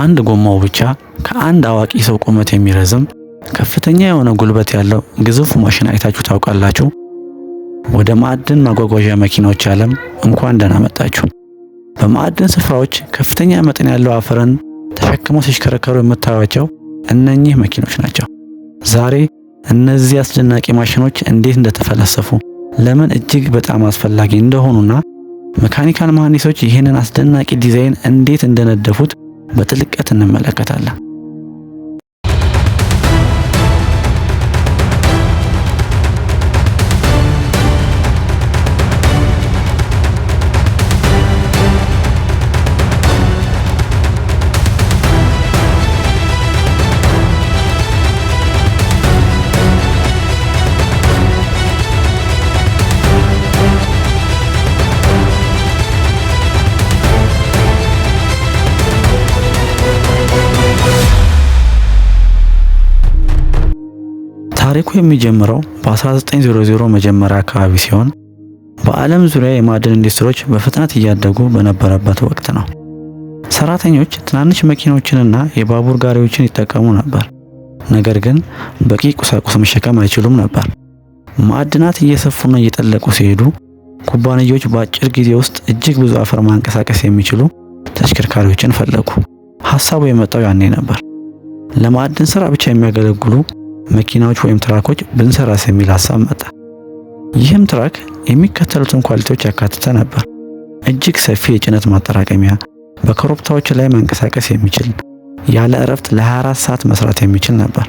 አንድ ጎማው ብቻ ከአንድ አዋቂ ሰው ቁመት የሚረዝም ከፍተኛ የሆነ ጉልበት ያለው ግዙፍ ማሽን አይታችሁ ታውቃላችሁ? ወደ ማዕድን ማጓጓዣ መኪናዎች ዓለም እንኳን ደህና መጣችሁ። በማዕድን ስፍራዎች ከፍተኛ መጠን ያለው አፈርን ተሸክመው ሲሽከረከሩ የምታዩቸው እነኚህ መኪኖች ናቸው። ዛሬ እነዚህ አስደናቂ ማሽኖች እንዴት እንደተፈለሰፉ፣ ለምን እጅግ በጣም አስፈላጊ እንደሆኑና መካኒካል መሐንዲሶች ይህንን አስደናቂ ዲዛይን እንዴት እንደነደፉት በጥልቀት እንመለከታለን። ታሪኩ የሚጀምረው በ1900 መጀመሪያ አካባቢ ሲሆን በዓለም ዙሪያ የማዕድን ኢንዱስትሪዎች በፍጥነት እያደጉ በነበረበት ወቅት ነው። ሰራተኞች ትናንሽ መኪኖችንና የባቡር ጋሪዎችን ይጠቀሙ ነበር፣ ነገር ግን በቂ ቁሳቁስ መሸከም አይችሉም ነበር። ማዕድናት እየሰፉና እየጠለቁ ሲሄዱ ኩባንያዎች በአጭር ጊዜ ውስጥ እጅግ ብዙ አፈር ማንቀሳቀስ የሚችሉ ተሽከርካሪዎችን ፈለጉ። ሐሳቡ የመጣው ያኔ ነበር። ለማዕድን ስራ ብቻ የሚያገለግሉ መኪናዎች ወይም ትራኮች ብንሰራስ የሚል ሐሳብ መጣ። ይህም ትራክ የሚከተሉትን ኳሊቲዎች ያካተተ ነበር። እጅግ ሰፊ የጭነት ማጠራቀሚያ፣ በኮረብታዎች ላይ መንቀሳቀስ የሚችል፣ ያለ እረፍት ለ24 ሰዓት መስራት የሚችል ነበር።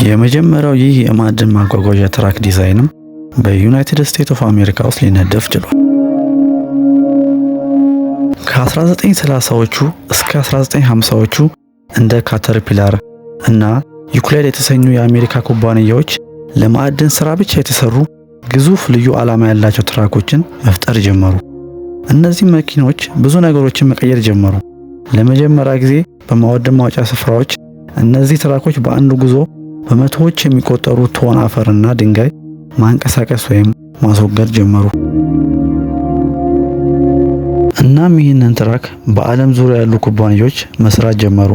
የመጀመሪያው ይህ የማዕድን ማጓጓዣ ትራክ ዲዛይንም በዩናይትድ ስቴትስ ኦፍ አሜሪካ ውስጥ ሊነደፍ ችሏል። ከ1930ዎቹ እስከ 1950ዎቹ እንደ ካተርፒላር እና ዩክሌድ የተሰኙ የአሜሪካ ኩባንያዎች ለማዕድን ስራ ብቻ የተሰሩ ግዙፍ ልዩ ዓላማ ያላቸው ትራኮችን መፍጠር ጀመሩ። እነዚህ መኪኖች ብዙ ነገሮችን መቀየር ጀመሩ። ለመጀመሪያ ጊዜ በማዕድን ማውጫ ስፍራዎች እነዚህ ትራኮች በአንድ ጉዞ በመቶዎች የሚቆጠሩ ቶን አፈርና ድንጋይ ማንቀሳቀስ ወይም ማስወገድ ጀመሩ። እናም ይህንን ትራክ በዓለም ዙሪያ ያሉ ኩባንያዎች መስራት ጀመሩ።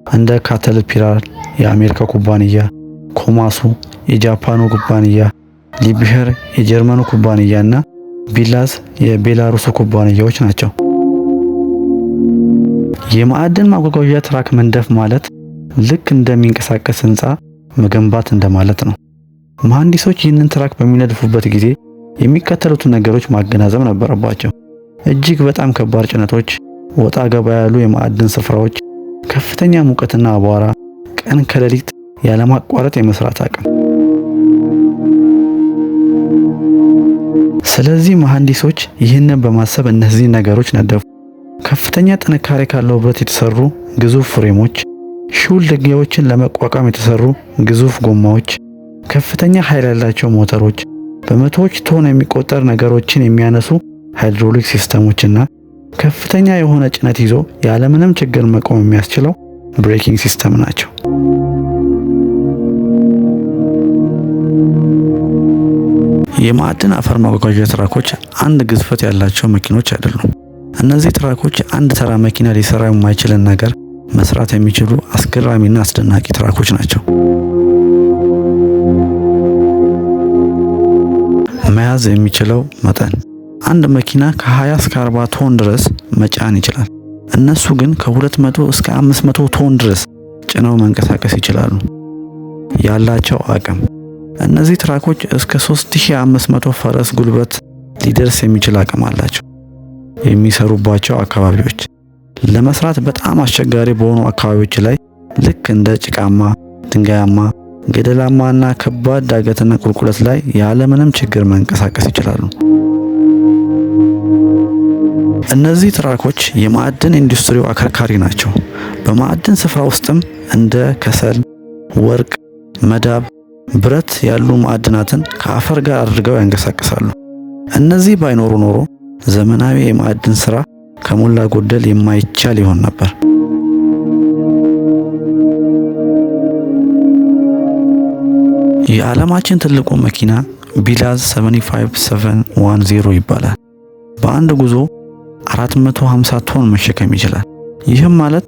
እንደ ካተርፒላር የአሜሪካ ኩባንያ፣ ኮማሱ የጃፓኑ ኩባንያ፣ ሊብሄር የጀርመኑ ኩባንያና ቢላዝ የቤላሩሱ ኩባንያዎች ናቸው። የማዕድን ማጓጓዣ ትራክ መንደፍ ማለት ልክ እንደሚንቀሳቀስ ህንፃ መገንባት እንደማለት ነው። መሐንዲሶች ይህንን ትራክ በሚነድፉበት ጊዜ የሚከተሉትን ነገሮች ማገናዘብ ነበረባቸው። እጅግ በጣም ከባድ ጭነቶች፣ ወጣ ገባ ያሉ የማዕድን ስፍራዎች፣ ከፍተኛ ሙቀትና አቧራ፣ ቀን ከሌሊት ያለማቋረጥ የመስራት አቅም። ስለዚህ መሐንዲሶች ይህንን በማሰብ እነዚህ ነገሮች ነደፉ። ከፍተኛ ጥንካሬ ካለው ብረት የተሰሩ ግዙፍ ፍሬሞች፣ ሹል ድንጋዮችን ለመቋቋም የተሰሩ ግዙፍ ጎማዎች፣ ከፍተኛ ኃይል ያላቸው ሞተሮች፣ በመቶዎች ቶን የሚቆጠር ነገሮችን የሚያነሱ ሃይድሮሊክ ሲስተሞችና ከፍተኛ የሆነ ጭነት ይዞ ያለምንም ችግር መቆም የሚያስችለው ብሬኪንግ ሲስተም ናቸው። የማዕድን አፈር ማጓጓዣ ትራኮች አንድ ግዝፈት ያላቸው መኪኖች አይደሉም። እነዚህ ትራኮች አንድ ተራ መኪና ሊሰራ የማይችልን ነገር መስራት የሚችሉ አስገራሚና አስደናቂ ትራኮች ናቸው። መያዝ የሚችለው መጠን አንድ መኪና ከ20 እስከ 40 ቶን ድረስ መጫን ይችላል። እነሱ ግን ከ200 እስከ 500 ቶን ድረስ ጭነው መንቀሳቀስ ይችላሉ። ያላቸው አቅም እነዚህ ትራኮች እስከ 3500 ፈረስ ጉልበት ሊደርስ የሚችል አቅም አላቸው። የሚሰሩባቸው አካባቢዎች ለመስራት በጣም አስቸጋሪ በሆኑ አካባቢዎች ላይ ልክ እንደ ጭቃማ፣ ድንጋያማ፣ ገደላማና ከባድ ዳገትና ቁልቁለት ላይ ያለምንም ችግር መንቀሳቀስ ይችላሉ። እነዚህ ትራኮች የማዕድን ኢንዱስትሪው አከርካሪ ናቸው። በማዕድን ስፍራ ውስጥም እንደ ከሰል፣ ወርቅ፣ መዳብ፣ ብረት ያሉ ማዕድናትን ከአፈር ጋር አድርገው ያንቀሳቅሳሉ። እነዚህ ባይኖሩ ኖሮ ዘመናዊ የማዕድን ስራ ከሞላ ጎደል የማይቻል ይሆን ነበር። የዓለማችን ትልቁ መኪና ቢላዝ 75710 ይባላል። በአንድ ጉዞ 450 ቶን መሸከም ይችላል። ይህም ማለት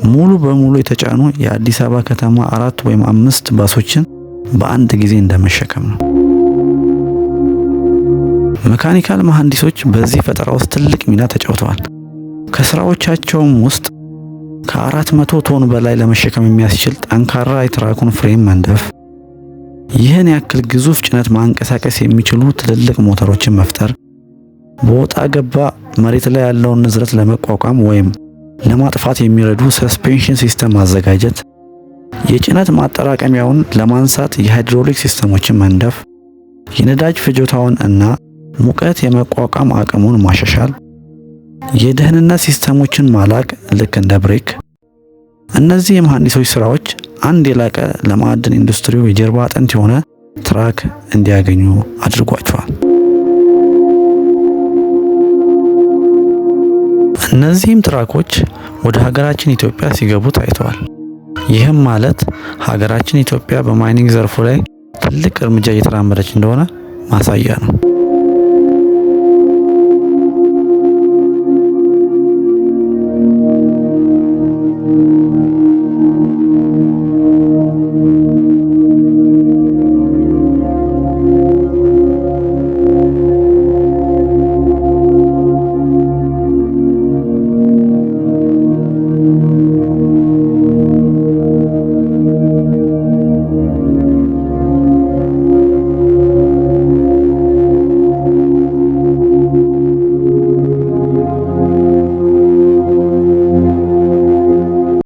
ሙሉ በሙሉ የተጫኑ የአዲስ አበባ ከተማ 4 ወይም 5 ባሶችን በአንድ ጊዜ እንደመሸከም ነው። መካኒካል መሐንዲሶች በዚህ ፈጠራ ውስጥ ትልቅ ሚና ተጫውተዋል። ከስራዎቻቸውም ውስጥ ከ400 ቶን በላይ ለመሸከም የሚያስችል ጠንካራ የትራኩን ፍሬም መንደፍ፣ ይህን ያክል ግዙፍ ጭነት ማንቀሳቀስ የሚችሉ ትልልቅ ሞተሮችን መፍጠር፣ በወጣ ገባ መሬት ላይ ያለውን ንዝረት ለመቋቋም ወይም ለማጥፋት የሚረዱ ሰስፔንሽን ሲስተም ማዘጋጀት፣ የጭነት ማጠራቀሚያውን ለማንሳት የሃይድሮሊክ ሲስተሞችን መንደፍ፣ የነዳጅ ፍጆታውን እና ሙቀት የመቋቋም አቅሙን ማሻሻል፣ የደህንነት ሲስተሞችን ማላቅ ልክ እንደ ብሬክ። እነዚህ የመሐንዲሶች ስራዎች አንድ የላቀ ለማዕድን ኢንዱስትሪው የጀርባ አጥንት የሆነ ትራክ እንዲያገኙ አድርጓቸዋል። እነዚህም ትራኮች ወደ ሀገራችን ኢትዮጵያ ሲገቡ ታይተዋል። ይህም ማለት ሀገራችን ኢትዮጵያ በማይኒንግ ዘርፉ ላይ ትልቅ እርምጃ እየተራመደች እንደሆነ ማሳያ ነው።